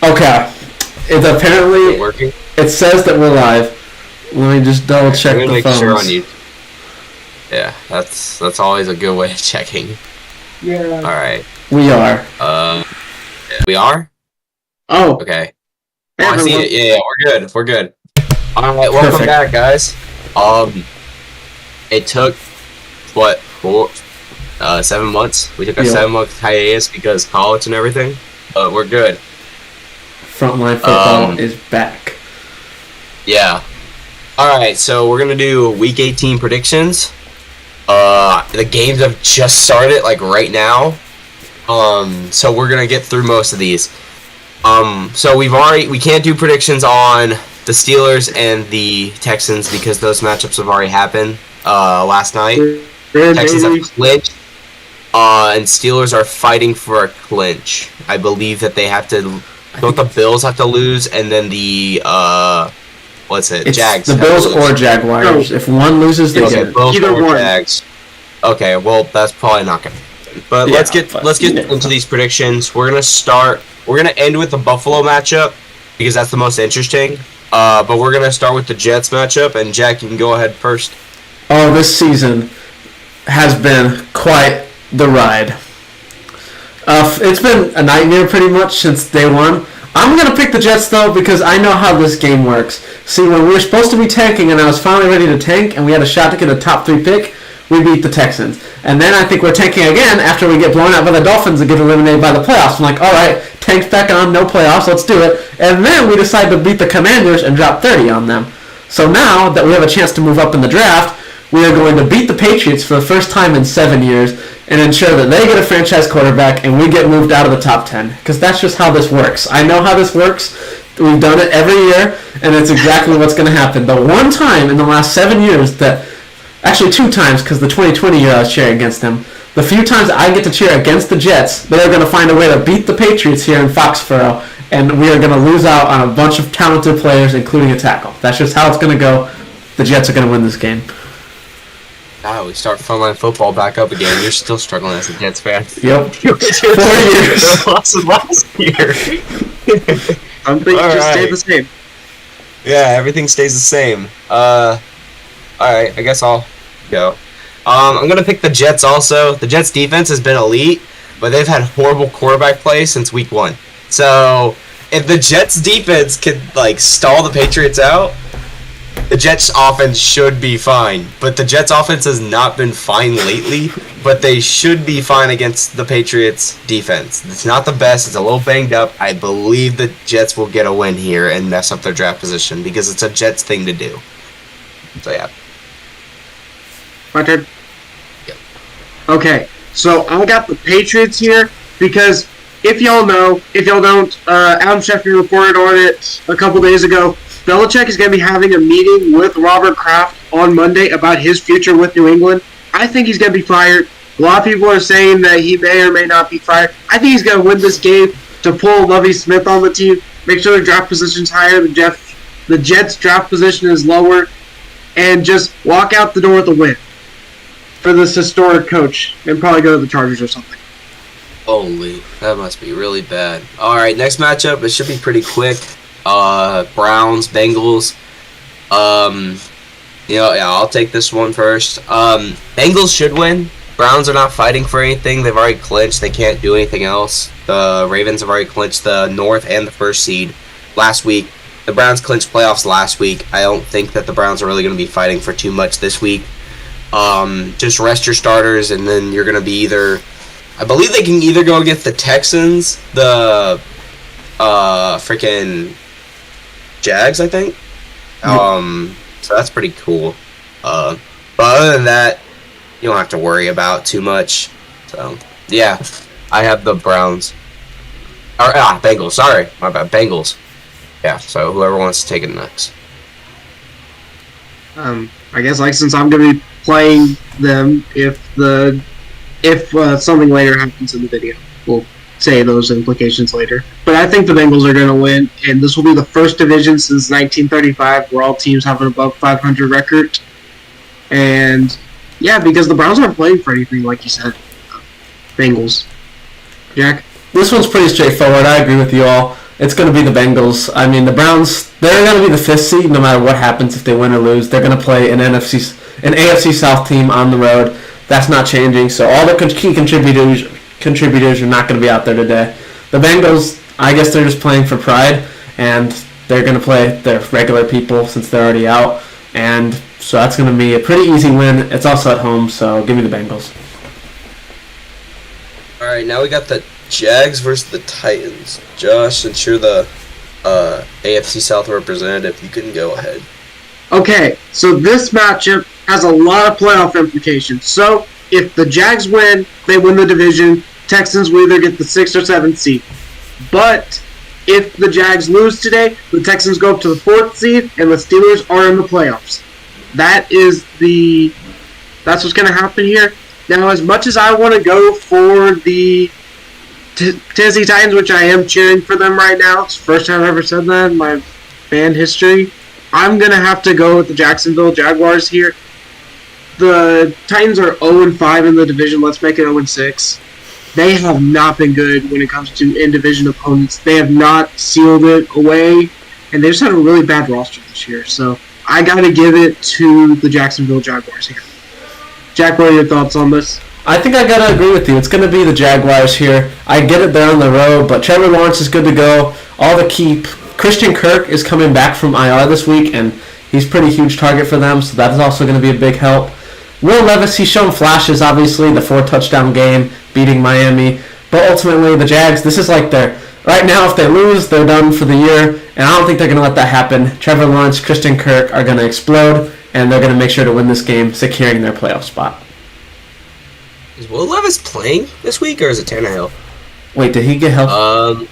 Okay. It's Is it apparently working? it says that we're live. Let me just double check I'm gonna the make phones. sure on you. Yeah, that's always a good way of checking. Yeah. All right. We are. We are. Oh, Okay. hey, Oh, I see everyone. it. Yeah, we're good. We're good. All right, welcome Perfect. back, guys. It took what 7 months. We took a Yeah. 7-month hiatus because college and everything, but we're good. Frontline football is back. Yeah. All right, so we're gonna do week 18 predictions. The games have just started, like right now. So we're gonna get through most of these. So we can't do predictions on the Steelers and the Texans because those matchups have already happened last night. Texans have clinched, and Steelers are fighting for a clinch. I believe that they have to. Don't the Bills have to lose, and then the It's Jags. the have to Bills lose. or Jaguars. No. If one loses, they Okay, get it. Bills Either or one. Jags. Okay, well that's probably not gonna happen. But Yeah, let's get but- into these predictions. We're gonna end with the Buffalo matchup because that's the most interesting. But we're gonna start with the Jets matchup, and Jack, you can go ahead first. Oh, this season has been quite the ride. It's been a nightmare pretty much since day one. I'm going to pick the Jets, though, because I know how this game works. See, when we were supposed to be tanking and I was finally ready to tank and we had a shot to get a top 3 pick, we beat the Texans. And then I think we're tanking again after we get blown out by the Dolphins and get eliminated by the playoffs. I'm like, all right, tank's back on, no playoffs, let's do it. And then we decide to beat the Commanders and drop 30 on them. So now that we have a chance to move up in the draft, we are going to beat the Patriots for the first time in 7 years and ensure that they get a franchise quarterback and we get moved out of the top 10. Because that's just how this works. I know how this works. We've done it every year, and it's exactly what's going to happen. The one time in the last 7 years that, actually 2 times because the 2020 year I was cheering against them, the few times I get to cheer against the Jets, they're going to find a way to beat the Patriots here in Foxborough, and we are going to lose out on a bunch of talented players, including a tackle. That's just how it's going to go. The Jets are going to win this game. Ah, we start frontline football back up again. You're still struggling as a Jets fan. Yep. 4 years. They lost last year. Some things All just stay right. the same. Yeah, everything stays the same. Alright, I guess I'll go. I'm gonna pick the Jets also. The Jets defense has been elite, but they've had horrible quarterback play since week 1. So if the Jets defense could stall the Patriots out, the Jets offense should be fine. But the Jets offense has not been fine lately, but they should be fine against the Patriots defense. It's not the best, it's a little banged up. I believe the Jets will get a win here and mess up their draft position because it's a Jets thing to do. So yeah. My turn. Yep. Okay, so I got the Patriots here because if y'all don't, Adam Schefter reported on it a couple days ago. Belichick is going to be having a meeting with Robert Kraft on Monday about his future with New England. I think he's going to be fired. A lot of people are saying that he may or may not be fired. I think he's going to win this game to pull Lovie Smith on the team, make sure the draft position's higher, the Jets' draft position is lower, and just walk out the door with a win for this historic coach and probably go to the Chargers or something. Holy, that must be really bad. Alright, next matchup, it should be pretty quick. Browns, Bengals. I'll take this one first. Bengals should win. Browns are not fighting for anything. They've already clinched. They can't do anything else. The Ravens have already clinched the North and the first seed last week. The Browns clinched playoffs last week. I don't think that the Browns are really going to be fighting for too much this week. Just rest your starters, and then you're going to be I believe they can either go against the Texans, the freaking Jags, I think. So that's pretty cool. But other than that, you don't have to worry about too much. So yeah, I have the Browns. Bengals. Sorry, my bad. Bengals. Yeah. So whoever wants to take it next. I guess since I'm going to be playing them, if something later happens in the video, we'll say those implications later. But I think the Bengals are going to win, and this will be the first division since 1935 where all teams have an above 500 record. And yeah, because the Browns aren't playing for anything, like you said. Bengals. Jack? This one's pretty straightforward. I agree with you all. it's going to be the Bengals. I mean, the Browns, they're going to be the 5th seed no matter what happens if they win or lose. They're going to play an AFC South team on the road. That's not changing. So all the key contributors are not going to be out there today. The Bengals, I guess they're just playing for pride, and they're going to play their regular people since they're already out. And so that's going to be a pretty easy win. It's also at home, so give me the Bengals. All right, now we got the Jags versus the Titans. Josh, since you're the AFC South representative, you can go ahead. Okay, so this matchup has a lot of playoff implications. So if the Jags win, they win the division. Texans will either get the 6th or 7th seed. But if the Jags lose today, the Texans go up to the 4th seed, and the Steelers are in the playoffs. That's what's going to happen here. Now, as much as I want to go for the Tennessee Titans, which I am cheering for them right now, it's the first time I've ever said that in my fan history, I'm going to have to go with the Jacksonville Jaguars here. The Titans are 0-5 in the division. Let's make it 0-6. They have not been good when it comes to in-division opponents. They have not sealed it away, and they just had a really bad roster this year. So I got to give it to the Jacksonville Jaguars here. Jack, what are your thoughts on this? I think I gotta agree with you. It's gonna be the Jaguars here. I get it, they're on the road, but Trevor Lawrence is good to go. All the key. Christian Kirk is coming back from IR this week, and he's a pretty huge target for them, so that is also going to be a big help. Will Levis, he's shown flashes, obviously, the 4-touchdown game, beating Miami, but ultimately the Jags, this is like their, right now if they lose, they're done for the year, and I don't think they're going to let that happen. Trevor Lawrence, Christian Kirk are going to explode, and they're going to make sure to win this game, securing their playoff spot. Is Will Levis playing this week, or is it Tannehill? Wait, did he get help?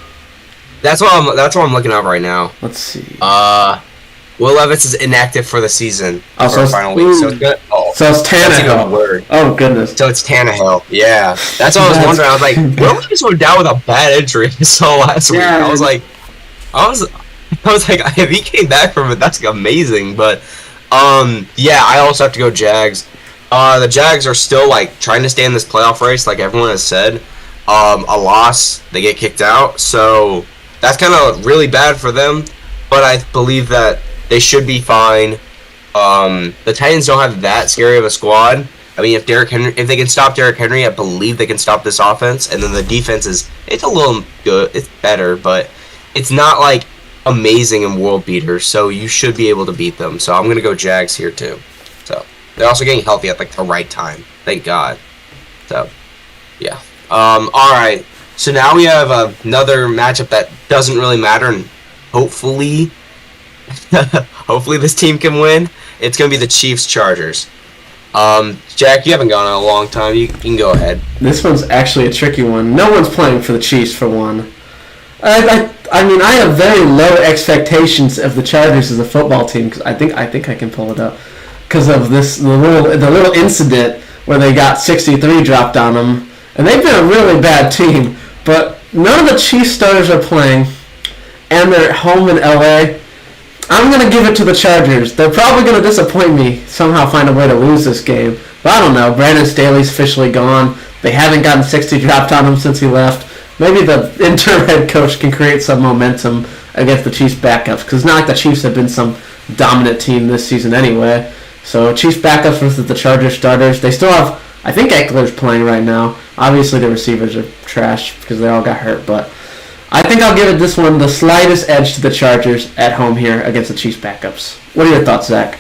That's what I'm looking at right now. Let's see. Will Levis is inactive for the season. Oh, for final week. So it's good. So it's Tannehill. Word. Oh, goodness. So it's Tannehill. Yeah. That's what I was wondering. I was like, Will Levis went down with a bad injury last week. I was like, if he came back from it, that's amazing. But, yeah, I also have to go Jags. The Jags are still, trying to stay in this playoff race, like everyone has said. A loss, they get kicked out. So that's kind of really bad for them. But I believe that they should be fine. The Titans don't have that scary of a squad. I mean, if they can stop Derrick Henry, I believe they can stop this offense. And then the defense it's a little good. It's better, but it's not amazing and world beaters. So you should be able to beat them. So I'm gonna go Jags here too. So they're also getting healthy at the right time. Thank God. So yeah. All right. So now we have another matchup that doesn't really matter, and hopefully this team can win. It's going to be the Chiefs-Chargers. Jack, you haven't gone in a long time. You can go ahead. This one's actually a tricky one. No one's playing for the Chiefs, for one. I mean, I have very low expectations of the Chargers as a football team, because I think I can pull it up. Because of the little incident where they got 63 dropped on them. And they've been a really bad team. But none of the Chiefs starters are playing. And they're home in LA. I'm going to give it to the Chargers. They're probably going to disappoint me, somehow find a way to lose this game. But I don't know. Brandon Staley's officially gone. They haven't gotten 60 dropped on him since he left. Maybe the interim head coach can create some momentum against the Chiefs backups. Because it's not like the Chiefs have been some dominant team this season anyway. So Chiefs backups versus the Chargers starters. They still have, I think Eckler's playing right now. Obviously the receivers are trash because they all got hurt. But I think I'll give it this one the slightest edge to the Chargers at home here against the Chiefs backups. What are your thoughts, Zach?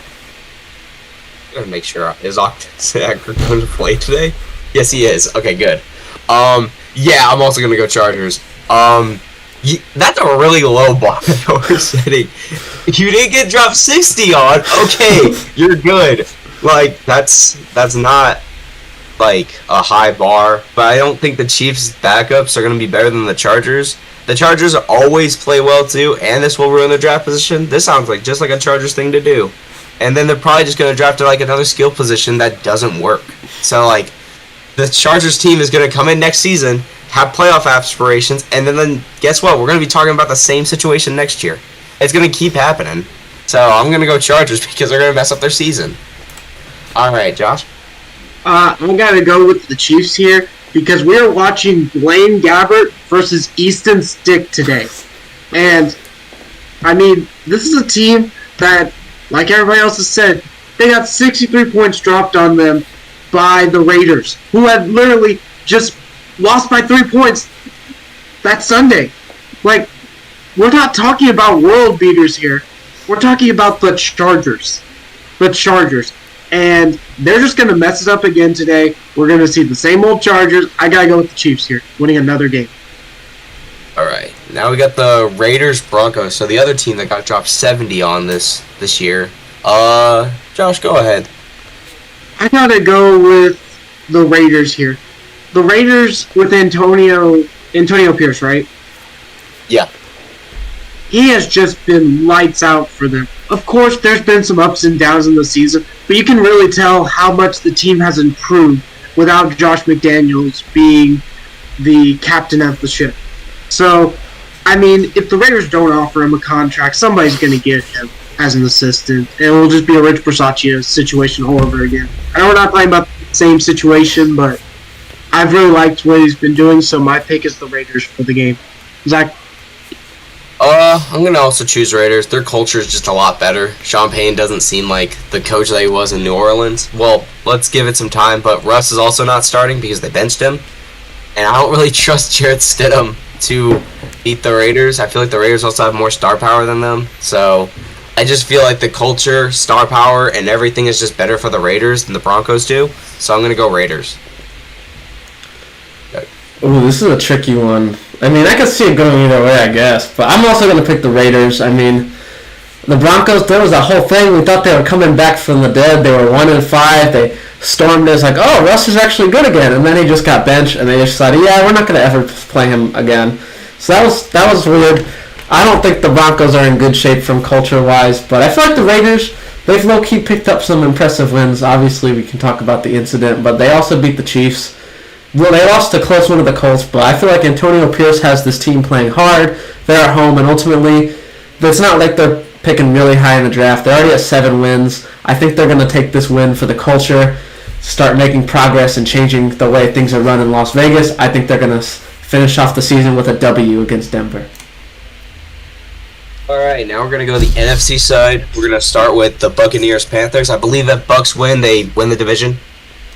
I'm going to make sure. Is Zach going to play today? Yes, he is. Okay, good. Yeah, I'm also going to go Chargers. That's a really low bar that we're setting. You didn't get dropped 60 on. Okay, you're good. That's not a high bar, but I don't think the Chiefs backups are going to be better than the Chargers. The Chargers always play well too, and this will ruin their draft position. This sounds just like a Chargers thing to do. And then they're probably just going to draft another skill position that doesn't work. So the Chargers team is going to come in next season, have playoff aspirations, and then guess what? We're going to be talking about the same situation next year. It's going to keep happening. So I'm going to go Chargers because they're going to mess up their season. All right, Josh? I'm going to go with the Chiefs here because we're watching Blaine Gabbert versus Easton Stick today. And, I mean, this is a team that, like everybody else has said, they got 63 points dropped on them by the Raiders, who had literally just lost by 3 points that Sunday. Like, we're not talking about world beaters here. We're talking about the Chargers. The Chargers. And they're just going to mess it up again today. We're going to see the same old Chargers. I got to go with the Chiefs here, winning another game. All right. Now we got the Raiders Broncos. So the other team that got dropped 70 on this year. Josh, go ahead. I got to go with the Raiders here. The Raiders with Antonio Pierce, right? Yeah. He has just been lights out for them. Of course, there's been some ups and downs in the season, but you can really tell how much the team has improved without Josh McDaniels being the captain of the ship. So, I mean, if the Raiders don't offer him a contract, somebody's going to get him as an assistant. It will just be a Rich Bisaccia situation all over again. I know we're not talking about the same situation, but I've really liked what he's been doing, so my pick is the Raiders for the game. Zach? I'm going to also choose Raiders. Their culture is just a lot better. Sean Payton doesn't seem like the coach that he was in New Orleans. Well, let's give it some time, but Russ is also not starting because they benched him. And I don't really trust Jarrett Stidham to beat the Raiders. I feel like the Raiders also have more star power than them. So I just feel like the culture, star power, and everything is just better for the Raiders than the Broncos do. So I'm going to go Raiders. Ooh, this is a tricky one. I mean, I could see it going either way, I guess. But I'm also going to pick the Raiders. I mean, the Broncos, there was that whole thing. We thought they were coming back from the dead. They were 1-5. They stormed us like, oh, Russ is actually good again. And then he just got benched, and they just decided, yeah, we're not going to ever play him again. So that was weird. I don't think the Broncos are in good shape from culture-wise. But I feel like the Raiders, they've low-key picked up some impressive wins. Obviously, we can talk about the incident. But they also beat the Chiefs. Well, they lost a close one to the Colts, but I feel like Antonio Pierce has this team playing hard. They're at home, and ultimately, it's not like they're picking really high in the draft. They're already at 7 wins. I think they're going to take this win for the culture, start making progress and changing the way things are run in Las Vegas. I think they're going to finish off the season with a W against Denver. All right, now we're going to go to the NFC side. We're going to start with the Buccaneers-Panthers. I believe that Bucs win, they win the division,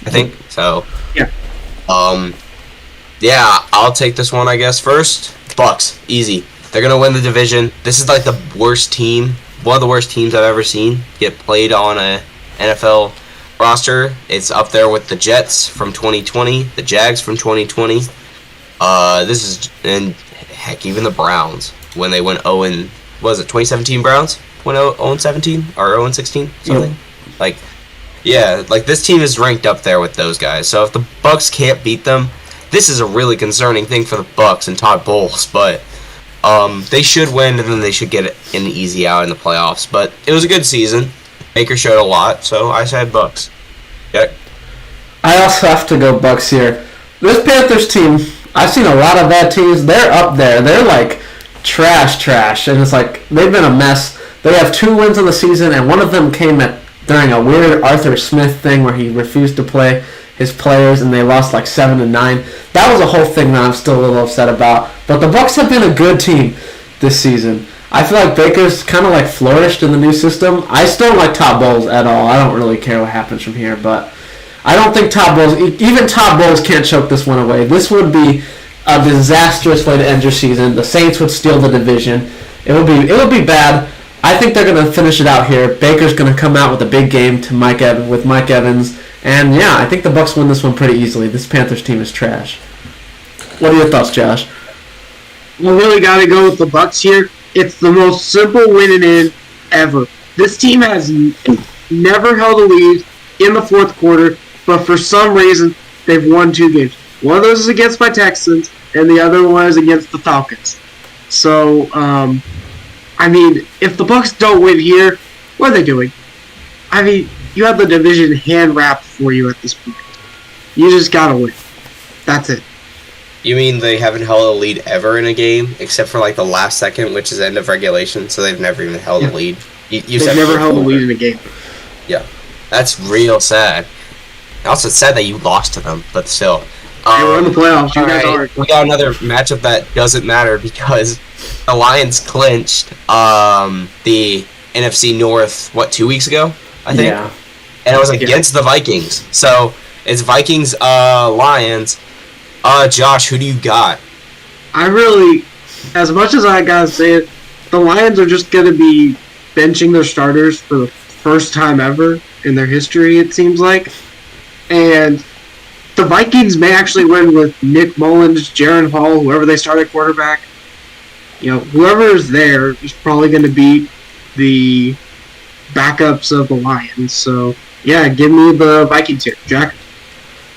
I think. So, yeah. Yeah, I'll take this one, I guess, first. Bucks, easy. They're going to win the division. This is like the worst team, one of the worst teams I've ever seen get played on a NFL roster. It's up there with the Jets from 2020, the Jags from 2020. And heck, even the Browns when they went 0 and, what was it, 2017 Browns? Went 0-17 or 0-16, something? Yep. Like, yeah, like this team is ranked up there with those guys. So if the Bucks can't beat them, this is a really concerning thing for the Bucks and Todd Bowles. But they should win, and then they should get an easy out in the playoffs. But it was a good season. Baker showed a lot, so I said Bucks. Yeah. I also have to go Bucks here. This Panthers team, I've seen a lot of bad teams. They're up there. They're like trash, and it's like they've been a mess. They have 2 wins in the season, and one of them came during a weird Arthur Smith thing where he refused to play his players, and they lost like 7-9. That was a whole thing that I'm still a little upset about. But the Bucs have been a good team this season. I feel like Baker's kind of like flourished in the new system. I still don't like Todd Bowles at all. I don't really care what happens from here, but I don't think Todd Bowles, even Todd Bowles can't choke this one away. This would be a disastrous way to end your season. The Saints would steal the division. It would be bad. I think they're going to finish it out here. Baker's going to come out with a big game to Mike Evans. And yeah, I think the Bucs win this one pretty easily. This Panthers team is trash. What are your thoughts, Josh? We really got to go with the Bucs here. It's the most simple winning in ever. This team has never held a lead in the fourth quarter, but for some reason, they've won 2 games. One of those is against my Texans, and the other one is against the Falcons. So, I mean, if the Bucs don't win here, what are they doing? I mean, you have the division hand-wrapped for you at this point. You just gotta win. That's it. You mean they haven't held a lead ever in a game, except for like the last second, which is end of regulation, so they've never even held a lead? They've never held a lead in a game. Yeah. That's real sad. Also, it's sad that you lost to them, but still. we're in the playoffs. You guys Alright, are. we got another matchup that doesn't matter because the Lions clinched the NFC North, 2 weeks ago, I think? Yeah. And it was against the Vikings. So, it's Vikings, Lions. Josh, who do you got? I really, as much as I gotta say it, the Lions are just gonna be benching their starters for the first time ever in their history, it seems like. And the Vikings may actually win with Nick Mullins, Jaron Hall, whoever they start at quarterback. Whoever is there is probably going to beat the backups of the Lions. So, yeah, give me the Vikings here. Jack?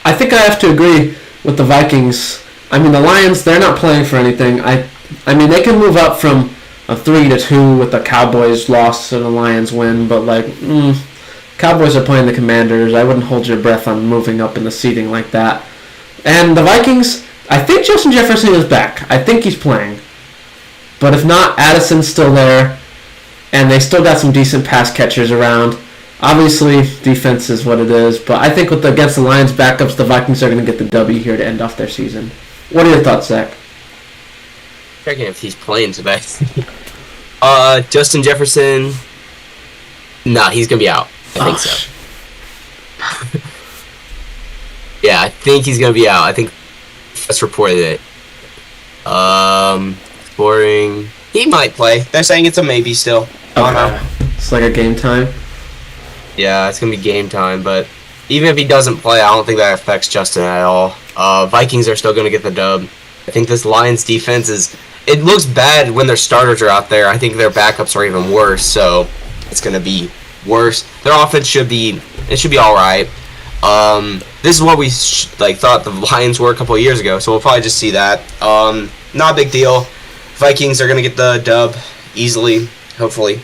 I think I have to agree with the Vikings. I mean, the Lions, they're not playing for anything. I mean, they can move up from a 3-2 with the Cowboys loss and the Lions win, but, Cowboys are playing the Commanders. I wouldn't hold your breath on moving up in the seeding like that. And the Vikings, I think Justin Jefferson is back. I think he's playing. But if not, Addison's still there. And they still got some decent pass catchers around. Obviously, defense is what it is. But I think against the Lions backups, the Vikings are going to get the W here to end off their season. What are your thoughts, Zach? Checking if he's playing today. Justin Jefferson. Nah, he's going to be out. I think so. Yeah, I think he's gonna be out. I think that's reported it. Scoring. He might play. They're saying it's a maybe still. I don't know. It's like a game time. Yeah, it's gonna be game time, but even if he doesn't play, I don't think that affects Justin at all. Vikings are still gonna get the dub. I think this Lions defense it looks bad when their starters are out there. I think their backups are even worse, so it's gonna be worse. Their offense should be all right. This is what we thought the Lions were a couple of years ago, so we'll probably just see that. Not a big deal. Vikings are gonna get the dub easily, hopefully.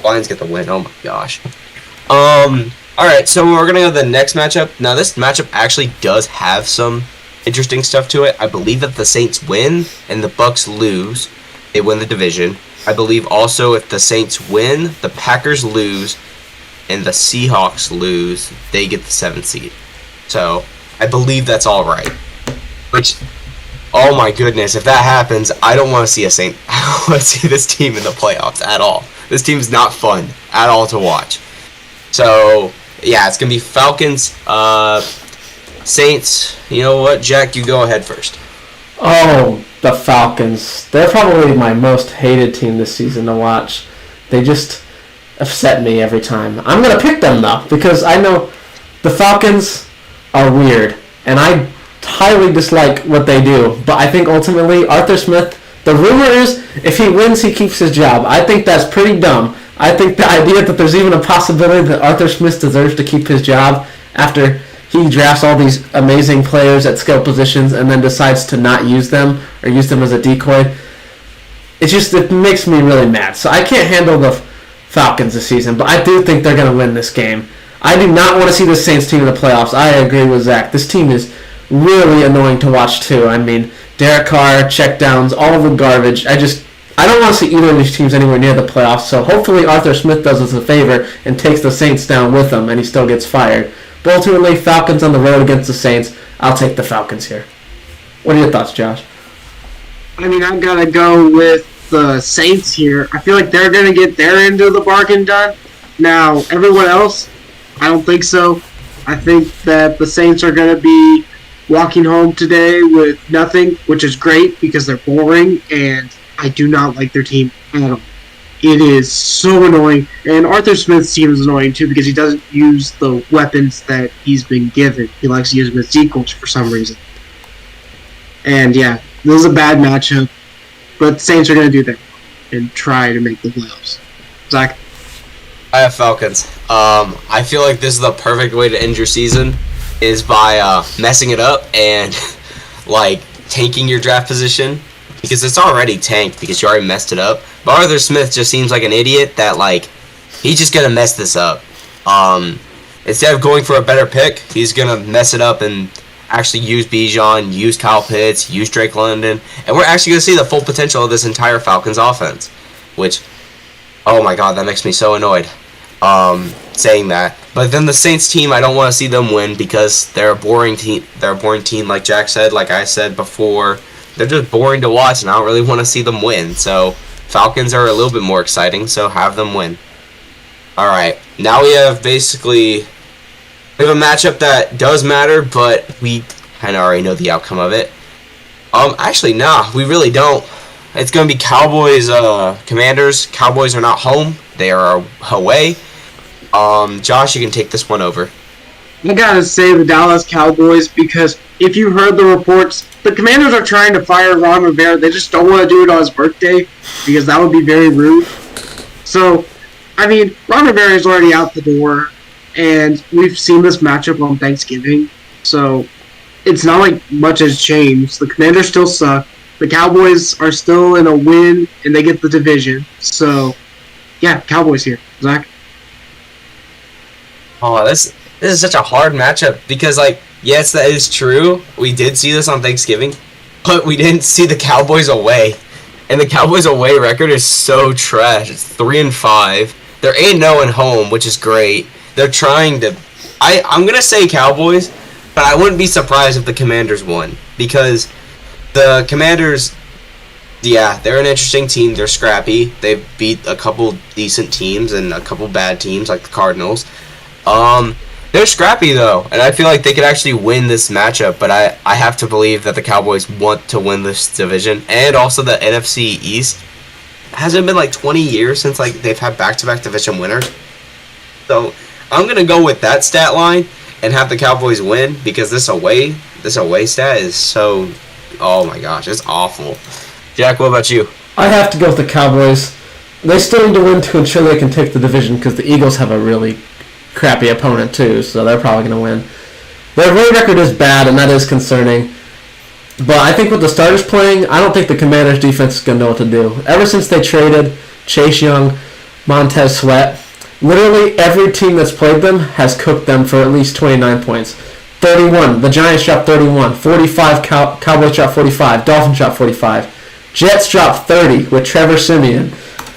Lions get the win. Oh my gosh. All right, so we're gonna go to the next matchup. Now this matchup actually does have some interesting stuff to it. I believe that the Saints win and the Bucks lose, they win the division. I believe also if the Saints win, the Packers lose, and the Seahawks lose, they get the 7th seed. So, I believe that's all right. Which, oh my goodness, if that happens, I don't want to see I don't want to see this team in the playoffs at all. This team's not fun at all to watch. So, yeah, it's going to be Falcons, Saints. You know what, Jack, you go ahead first. Oh, the Falcons. They're probably my most hated team this season to watch. They just upset me every time. I'm going to pick them, though, because I know the Falcons are weird, and I highly dislike what they do. But I think ultimately, Arthur Smith, the rumor is if he wins, he keeps his job. I think that's pretty dumb. I think the idea that there's even a possibility that Arthur Smith deserves to keep his job after he drafts all these amazing players at skill positions and then decides to not use them or use them as a decoy. It makes me really mad. So I can't handle the Falcons this season, but I do think they're going to win this game. I do not want to see the Saints team in the playoffs. I agree with Zach. This team is really annoying to watch too. I mean, Derek Carr, checkdowns, all of the garbage. I don't want to see either of these teams anywhere near the playoffs, so hopefully Arthur Smith does us a favor and takes the Saints down with him and he still gets fired. But ultimately, Falcons on the road against the Saints. I'll take the Falcons here. What are your thoughts, Josh? I mean, I've got to go with the Saints here. I feel like they're going to get their end of the bargain done. Now, everyone else, I don't think so. I think that the Saints are going to be walking home today with nothing, which is great because they're boring, and I do not like their team at all. It is so annoying, and Arthur Smith's team is annoying too because he doesn't use the weapons that he's been given. He likes to use them as sequels for some reason. And yeah, this is a bad matchup, but the Saints are going to do their and try to make the playoffs. Zach? I have Falcons. I feel like this is the perfect way to end your season is by messing it up and tanking your draft position because it's already tanked because you already messed it up. But Arthur Smith just seems like an idiot that he's just gonna mess this up. Instead of going for a better pick, he's gonna mess it up and actually use Bijan, use Kyle Pitts, use Drake London, and we're actually gonna see the full potential of this entire Falcons offense, which, oh my god, that makes me so annoyed. saying that. But then the Saints team, I don't want to see them win because they're a boring team. They're a boring team, like Jack said, like I said before. They're just boring to watch, and I don't really want to see them win. So Falcons are a little bit more exciting, so have them win. All right, now we have a matchup that does matter, but we kind of already know the outcome of it. Actually, nah, we really don't. It's going to be Cowboys, Commanders. Cowboys are not home. They are away. Josh, you can take this one over. I gotta say the Dallas Cowboys, because if you heard the reports, the Commanders are trying to fire Ron Rivera. They just don't want to do it on his birthday because that would be very rude. So, I mean, Ron Rivera is already out the door, and we've seen this matchup on Thanksgiving. So, it's not like much has changed. The Commanders still suck. The Cowboys are still in a win, and they get the division. So, yeah, Cowboys here. Zach? Oh, this is such a hard matchup because, like, yes, that is true. We did see this on Thanksgiving, but we didn't see the Cowboys away. And the Cowboys away record is so trash. It's 3-5. They're 8-0 at home, which is great. They're trying to... I'm going to say Cowboys, but I wouldn't be surprised if the Commanders won. Because the Commanders, yeah, they're an interesting team. They're scrappy. They've beat a couple decent teams and a couple bad teams, like the Cardinals. They're scrappy, though, and I feel like they could actually win this matchup, but I have to believe that the Cowboys want to win this division, and also the NFC East. Hasn't been like 20 years since like they've had back-to-back division winners. So I'm going to go with that stat line and have the Cowboys win because this away stat is so, oh my gosh, it's awful. Jack, what about you? I have to go with the Cowboys. They still need to win to ensure they can take the division because the Eagles have a really crappy opponent too, so they're probably going to win. Their away record is bad, and that is concerning. But I think with the starters playing, I don't think the Commanders' defense is going to know what to do. Ever since they traded Chase Young, Montez Sweat, literally every team that's played them has cooked them for at least 29 points. 31. The Giants dropped 31. 45. Cowboys dropped 45. Dolphins dropped 45. Jets dropped 30 with Trevor Siemian.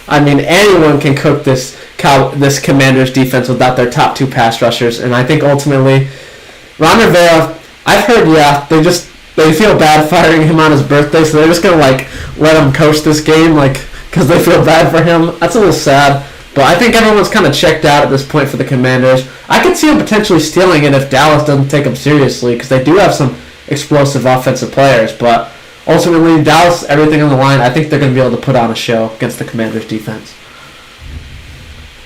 I mean, anyone can cook this Commanders defense without their top two pass rushers, and I think ultimately, Ron Rivera, I've heard, they feel bad firing him on his birthday, so they're just gonna let him coach this game, because they feel bad for him. That's a little sad, but I think everyone's kind of checked out at this point for the Commanders. I could see them potentially stealing it if Dallas doesn't take them seriously, because they do have some explosive offensive players, but ultimately, Dallas, everything on the line, I think they're going to be able to put on a show against the Commanders' defense.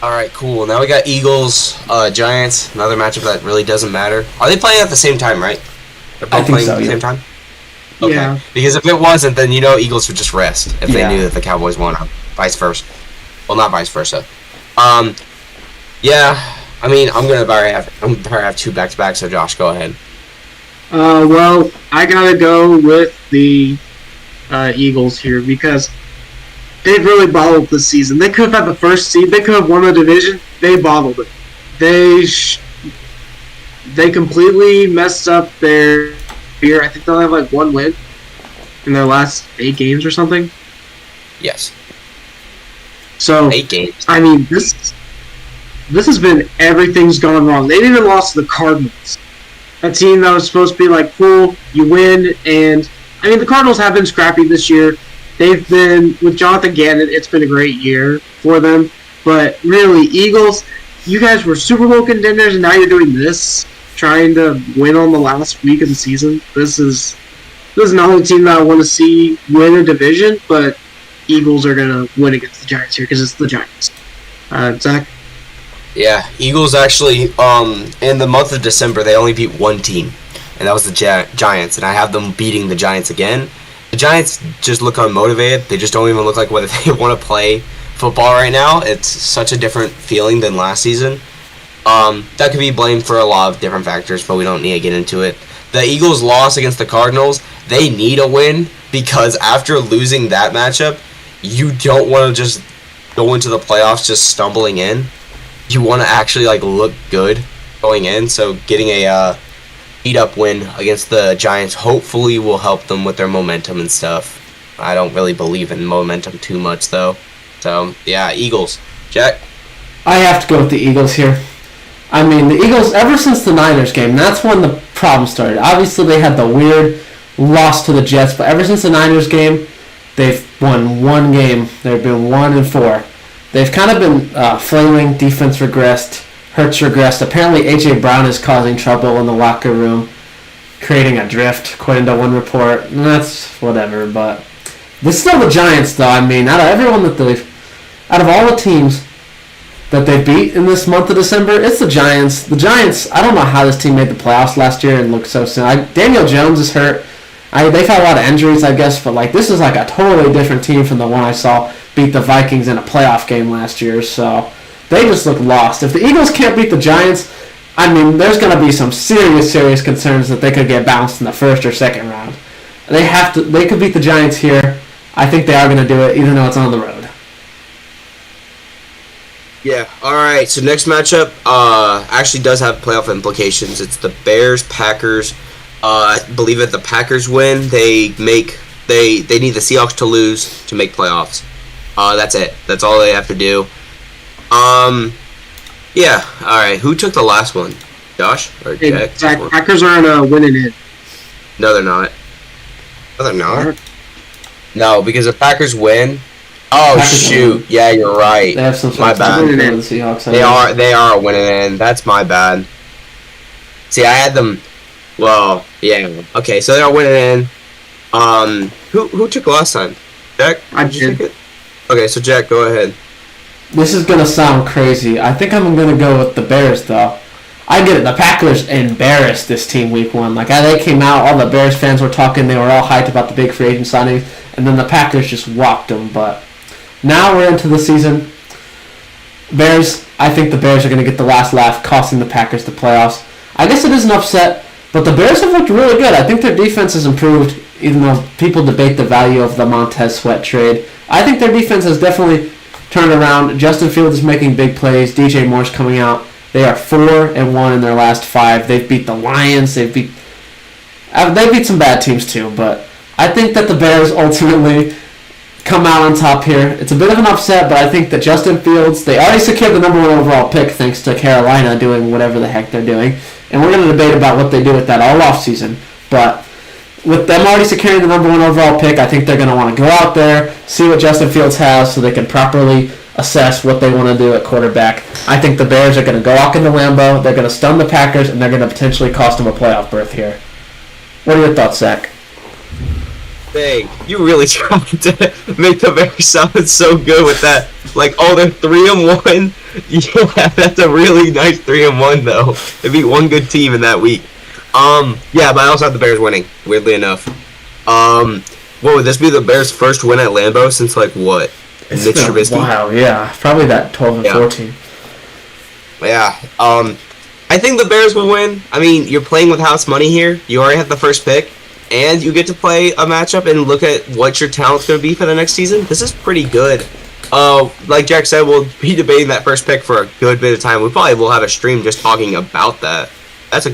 All right, cool. Now we got Eagles, Giants, another matchup that really doesn't matter. Are they playing at the same time, right? They're both playing at the same time? Okay. Yeah. Because if it wasn't, then Eagles would just rest if they knew that the Cowboys won, or vice versa. Well, not vice versa. Yeah, I mean, I'm gonna probably have two back-to-back, so Josh, go ahead. Well, I gotta go with the Eagles here because they've really bottled this season. They could have had the first seed. They could have won the division. They bottled it. They completely messed up their year. I think they'll have one win in their last 8 games or something. Yes. So 8 games. I mean, this has been everything's gone wrong. They even lost to the Cardinals. A team that was supposed to be cool, you win, and I mean the Cardinals have been scrappy this year. They've been with Jonathan Gannon. It's been a great year for them, but really, Eagles, you guys were Super Bowl contenders, and now you're doing this, trying to win on the last week of the season. This is not only team that I want to see win a division, but Eagles are gonna win against the Giants here because it's the Giants. Zach. Yeah, Eagles actually, in the month of December, they only beat one team, and that was the Giants, and I have them beating the Giants again. The Giants just look unmotivated. They just don't even look like whether they want to play football right now. It's such a different feeling than last season. That could be blamed for a lot of different factors, but we don't need to get into it. The Eagles loss against the Cardinals, they need a win, because after losing that matchup, you don't want to just go into the playoffs just stumbling in. You want to actually look good going in, so getting a beat-up win against the Giants hopefully will help them with their momentum and stuff. I don't really believe in momentum too much, though. So, yeah, Eagles. Jack? I have to go with the Eagles here. I mean, the Eagles, ever since the Niners game, that's when the problem started. Obviously, they had the weird loss to the Jets, but ever since the Niners game, they've won one game. They've been 1-4. They've kind of been flailing. Defense regressed. Hurts regressed. Apparently, A.J. Brown is causing trouble in the locker room, creating a drift, according to one report. And that's whatever, but this is still the Giants, though. I mean, out of all the teams that they beat in this month of December, it's the Giants. The Giants, I don't know how this team made the playoffs last year and looked so soon. Daniel Jones is hurt. They've had a lot of injuries, I guess, but this is like a totally different team from the one I saw beat the Vikings in a playoff game last year. So they just look lost. If the Eagles can't beat the Giants, I mean, there's going to be some serious concerns that they could get bounced in the first or second round. They could beat the Giants here. I think they are going to do it, even though it's on the road. Yeah. All right. So next matchup actually does have playoff implications. It's the Bears-Packers. I believe if the Packers win, they need the Seahawks to lose to make playoffs. That's it. That's all they have to do. Yeah. All right. Who took the last one? Josh or Jack? Zach, Packers are on a winning it. No, they're not. No, they're not. No, because if Packers win. Oh shoot! Yeah, you're right. They have some. My bad. The Seahawks. They are winning in. That's my bad. See, I had them. Well, yeah. Okay, so they're winning in. Who took last time? Jack? I did. Take it? Okay, so Jack, go ahead. This is gonna sound crazy. I think I'm gonna go with the Bears, though. I get it. The Packers embarrassed this team week 1. They came out, all the Bears fans were talking. They were all hyped about the big free agent signings, and then the Packers just walked them. But now we're into the season. I think the Bears are going to get the last laugh, costing the Packers the playoffs. I guess it is an upset, but the Bears have looked really good. I think their defense has improved, even though people debate the value of the Montez Sweat trade. I think their defense has definitely turned around. Justin Fields is making big plays. DJ Moore's coming out. They are 4-1 in their last 5. They've beat the Lions. They beat some bad teams too, but I think that the Bears ultimately come out on top here. It's a bit of an upset, but I think that Justin Fields, they already secured the number 1 overall pick thanks to Carolina doing whatever the heck they're doing. And we're going to debate about what they do with that all offseason. But with them already securing the number 1 overall pick, I think they're going to want to go out there, see what Justin Fields has so they can properly assess what they want to do at quarterback. I think the Bears are going to go walk into Lambeau, they're going to stun the Packers, and they're going to potentially cost them a playoff berth here. What are your thoughts, Zach? Dang, you really tried to make the Bears sound so good with that. They're 3-1. Yeah, that's a really nice 3-1 though. They beat one good team in that week. Yeah, but I also have the Bears winning, weirdly enough. What would this be, the Bears' first win at Lambeau since what? It's Mitch been Trubisky? Wow, yeah. Probably that 12 and 14. Yeah. I think the Bears will win. I mean, you're playing with house money here. You already have the first pick, and you get to play a matchup and look at what your talent's going to be for the next season. This is pretty good. Like Jack said, we'll be debating that first pick for a good bit of time. We probably will have a stream just talking about that. That's a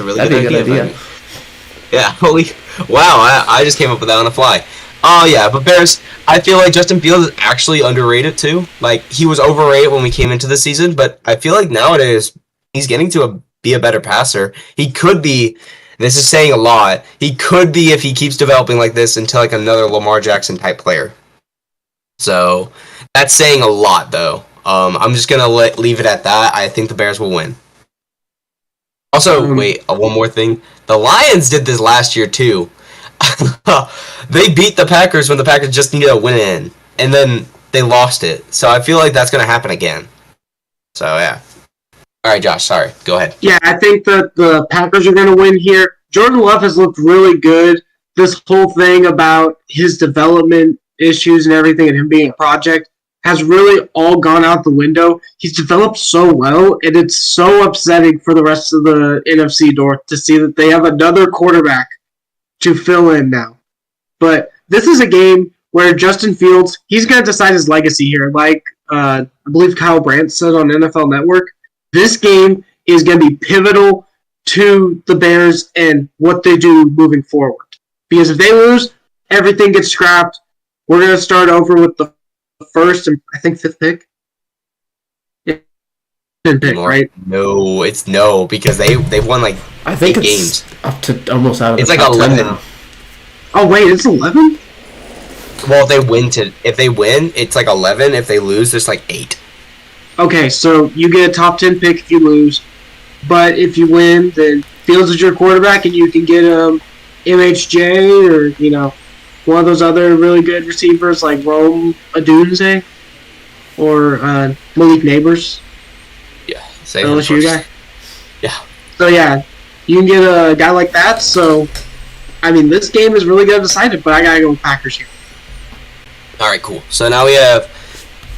really good idea. Yeah, wow, I just came up with that on the fly. Oh, yeah, but Bears, I feel like Justin Fields is actually underrated, too. He was overrated when we came into the season, but I feel like nowadays he's getting to be a better passer. He could be, this is saying a lot, he could be, if he keeps developing like this, into another Lamar Jackson type player. So, that's saying a lot, though. I'm just going to leave it at that. I think the Bears will win. Also, wait, one more thing. The Lions did this last year, too. They beat the Packers when the Packers just needed a win in, and then they lost it. So I feel like that's going to happen again. So, yeah. All right, Josh, sorry. Go ahead. Yeah, I think that the Packers are going to win here. Jordan Love has looked really good. This whole thing about his development issues and everything and him being a project has really all gone out the window. He's developed so well, and it's so upsetting for the rest of the NFC North to see that they have another quarterback to fill in now. But this is a game where Justin Fields, he's going to decide his legacy here. I believe Kyle Brandt said on NFL Network, this game is going to be pivotal to the Bears and what they do moving forward. Because if they lose, everything gets scrapped. We're going to start over with the first and I think 5th pick. Yeah, 10 pick, More. right? No, it's no because they've won like I think 8 it's games. up to almost out of It's the like top 10 11. now. Oh wait, it's 11. Well, if they win, it's like 11. If they lose, there's like 8. Okay, so you get a top 10 pick if you lose, but if you win, then Fields is your quarterback, and you can get MHJ or one of those other really good receivers like Rome Odunze or Malik Neighbors, Yeah, say LSU guy. Yeah. So yeah, you can get a guy like that. So, I mean, this game is really going to decide it, but I gotta go with Packers here. All right, cool. So now we have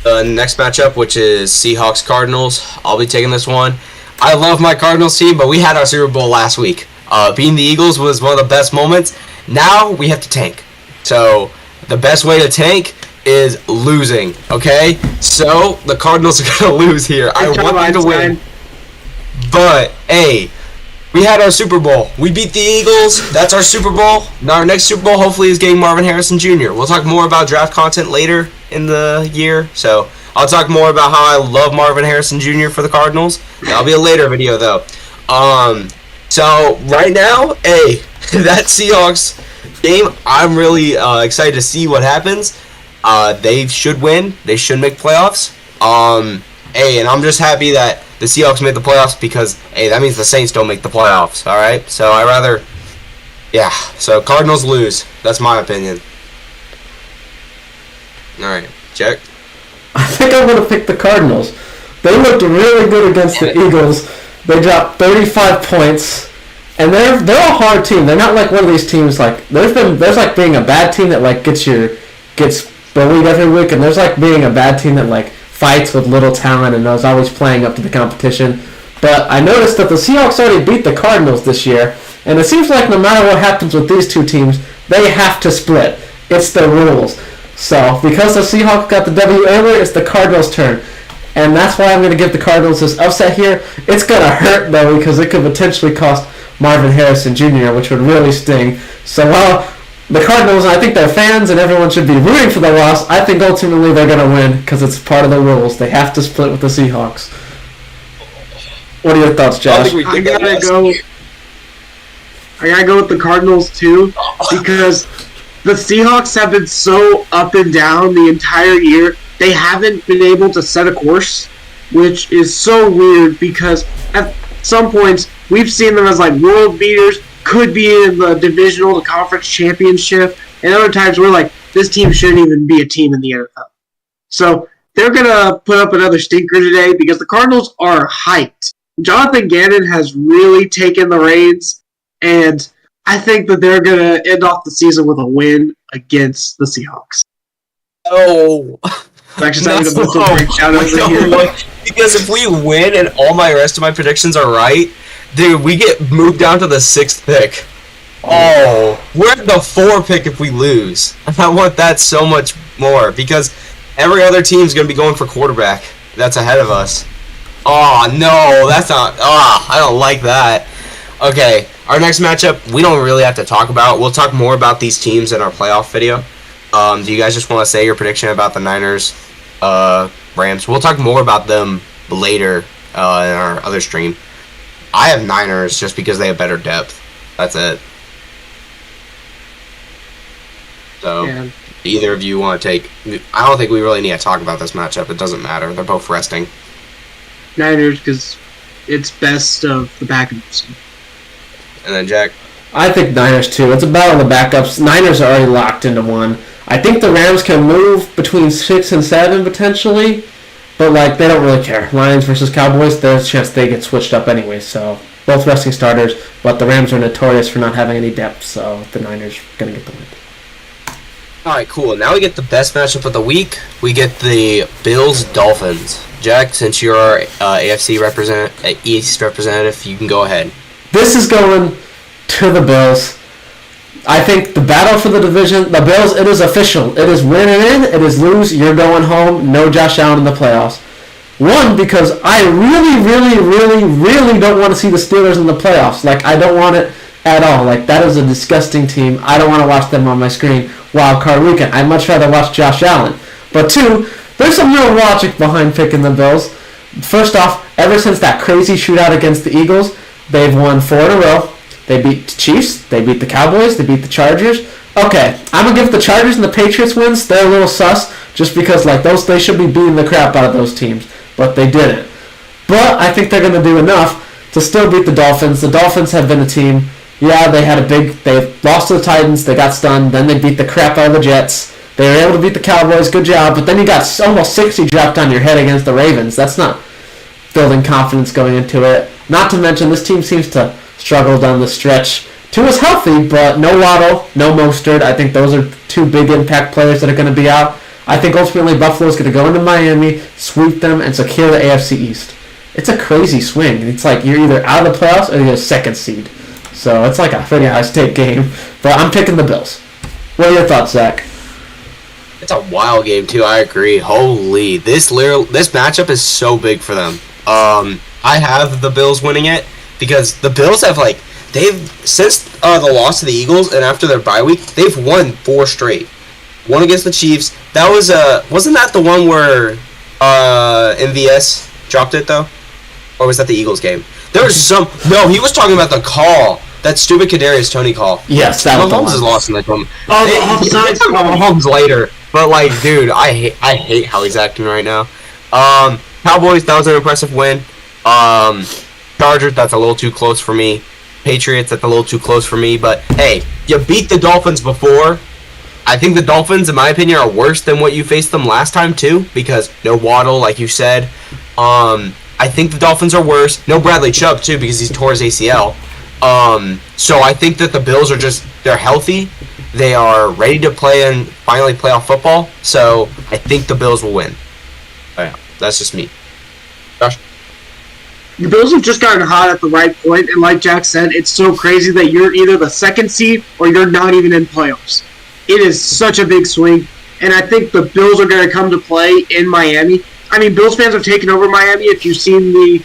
the next matchup, which is Seahawks Cardinals. I'll be taking this one. I love my Cardinals team, but we had our Super Bowl last week. Beating the Eagles was one of the best moments. Now we have to tank. So the best way to tank is losing. Okay, so the Cardinals are gonna lose here. I want them to win, but hey, we had our Super Bowl. We beat the Eagles. That's our Super Bowl. Now our next Super Bowl hopefully is getting Marvin Harrison Jr. We'll talk more about draft content later in the year. So I'll talk more about how I love Marvin Harrison Jr. for the Cardinals. That'll be a later video though. So right now, hey, that Seahawks game, I'm really excited to see what happens. They should win. They should make playoffs. Hey, and I'm just happy that the Seahawks made the playoffs because, hey, that means the Saints don't make the playoffs, all right? So so Cardinals lose. That's my opinion. All right, check. I think I'm going to pick the Cardinals. They looked really good against the Eagles. They dropped 35 points, and they're a hard team. They're not like one of these teams like there's like being a bad team that like gets bullied every week, and there's like being a bad team that like fights with little talent and is always playing up to the competition. But I noticed that the Seahawks already beat the Cardinals this year, and it seems like no matter what happens with these two teams, they have to split. It's the rules. So because the Seahawks got the W earlier, it's the Cardinals' turn. And that's why I'm going to give the Cardinals this upset here. It's going to hurt, though, because it could potentially cost Marvin Harrison Jr., which would really sting. So while the Cardinals, I think their fans and everyone should be rooting for the loss, I think ultimately they're going to win because it's part of the rules. They have to split with the Seahawks. What are your thoughts, Josh? I gotta go with the Cardinals too, because the Seahawks have been so up and down the entire year. They haven't been able to set a course, which is so weird because at some points we've seen them as like world beaters, could be in the divisional, the conference championship, and other times we're like, this team shouldn't even be a team in the NFL. So they're gonna put up another stinker today because the Cardinals are hyped. Jonathan Gannon has really taken the reins, and I think that they're gonna end off the season with a win against the Seahawks. Oh. Actually, shout out here. Because if we win and all my rest of my predictions are right, dude, we get moved down to the 6th pick. Oh, we're at the 4 pick if we lose. I want that so much more because every other team's gonna be going for quarterback that's ahead of us. Oh no, that's not. I don't like that. Okay, our next matchup we don't really have to talk about. We'll talk more about these teams in our playoff video. Do you guys just want to say your prediction about the Niners, Rams? We'll talk more about them later in our other stream. I have Niners just because they have better depth. That's it. So, Yeah. either of you want to take... I don't think we really need to talk about this matchup. It doesn't matter. They're both resting. Niners, because it's best of the backups. And then, Jack? I think Niners too. It's a battle of the backups. Niners are already locked into one. I think the Rams can move between 6 and 7 potentially, but like they don't really care. Lions versus Cowboys, there's a chance they get switched up anyway. So both resting starters, but the Rams are notorious for not having any depth. So the Niners are gonna get the win. All right, cool. Now we get the best matchup of the week. We get the Bills-Dolphins. Jack, since you're our AFC East representative, you can go ahead. This is going to the Bills. I think the battle for the division, the Bills, it is official. It is win and in, it is lose, you're going home, no Josh Allen in the playoffs. One, because I really don't want to see the Steelers in the playoffs. Like, I don't want it at all. Like, that is a disgusting team. I don't want to watch them on my screen wild card weekend. I'd much rather watch Josh Allen. But two, there's some real logic behind picking the Bills. First off, ever since that crazy shootout against the Eagles, they've won 4 in a row. They beat the Chiefs, they beat the Cowboys, they beat the Chargers. Okay, I'm going to give the Chargers and the Patriots wins. They're a little sus just because they should be beating the crap out of those teams, but they didn't. But I think they're going to do enough to still beat the Dolphins. The Dolphins have been a team. Yeah, they lost to the Titans, they got stunned, then they beat the crap out of the Jets. They were able to beat the Cowboys, good job, but then you got almost 60 dropped on your head against the Ravens. That's not building confidence going into it. Not to mention, this team seems to struggle down the stretch. Tua's healthy, but no Waddle, no Mostert. I think those are 2 big impact players that are going to be out. I think ultimately Buffalo's going to go into Miami, sweep them, and secure the AFC East. It's a crazy swing. It's like you're either out of the playoffs or you're a 2nd seed. So it's like a pretty high-stake game. But I'm picking the Bills. What are your thoughts, Zach? It's a wild game too. I agree. Holy, this matchup is so big for them. I have the Bills winning it because the Bills have since the loss to the Eagles and after their bye week, they've won 4 straight. One against the Chiefs. That was wasn't that the one where MVS dropped it though, or was that the Eagles game? There was no. He was talking about the call. That stupid Kadarius Toney call. Yes, that was the one. Mahomes is lost in that one. He's talking about Mahomes later. But, dude, I hate how he's acting right now. Cowboys, that was an impressive win. Chargers, that's a little too close for me. Patriots, that's a little too close for me. But, hey, you beat the Dolphins before. I think the Dolphins, in my opinion, are worse than what you faced them last time, too. Because no Waddle, like you said. I think the Dolphins are worse. No Bradley Chubb, too, because he tore his ACL. So I think that the Bills are they're healthy. They are ready to play and finally playoff football. So I think the Bills will win. Oh, yeah, that's just me. Josh? The Bills have just gotten hot at the right point, and like Jack said, it's so crazy that you're either the 2nd seed or you're not even in playoffs. It is such a big swing, and I think the Bills are going to come to play in Miami. I mean, Bills fans have taken over Miami. If you've seen the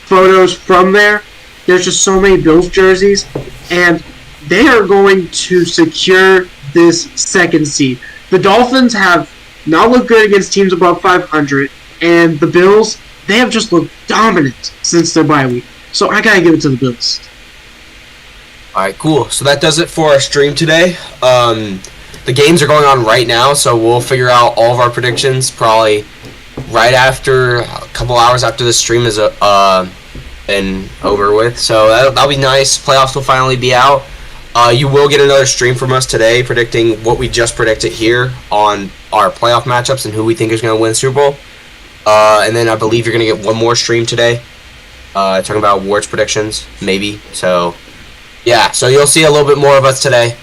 photos from there, there's just so many Bills jerseys, and they are going to secure this 2nd seed. The Dolphins have not looked good against teams above 500, and the Bills, they have just looked dominant since their bye week. So I gotta give it to the Bills. All right, cool. So that does it for our stream today. The games are going on right now, so we'll figure out all of our predictions probably right after a couple hours after the stream is and over with. So that'll be nice. Playoffs will finally be out. You will get another stream from us today predicting what we just predicted here on our playoff matchups and who we think is going to win the Super Bowl. And then I believe you're going to get one more stream today talking about awards predictions, maybe. So, yeah. So you'll see a little bit more of us today.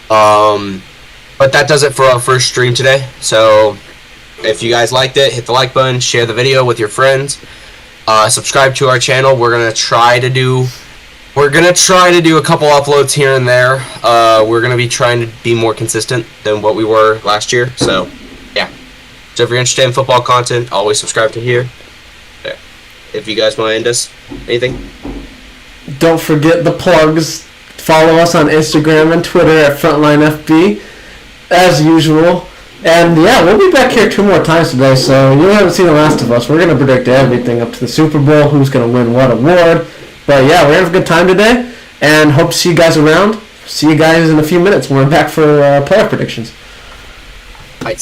But that does it for our first stream today. So if you guys liked it, hit the like button, share the video with your friends. Subscribe to our channel. We're gonna try to do a couple uploads here and there. We're gonna be trying to be more consistent than what we were last year. So, yeah. So if you're interested in football content, always subscribe to here. There. If you guys want to end us, anything? Don't forget the plugs. Follow us on Instagram and Twitter at FrontlineFB, as usual. And yeah, we'll be back here 2 more times today, so you haven't seen The Last of Us. We're going to predict everything up to the Super Bowl, who's going to win what award. But yeah, we're going to have a good time today, and hope to see you guys around. See you guys in a few minutes when we're back for playoff predictions. All right, see ya.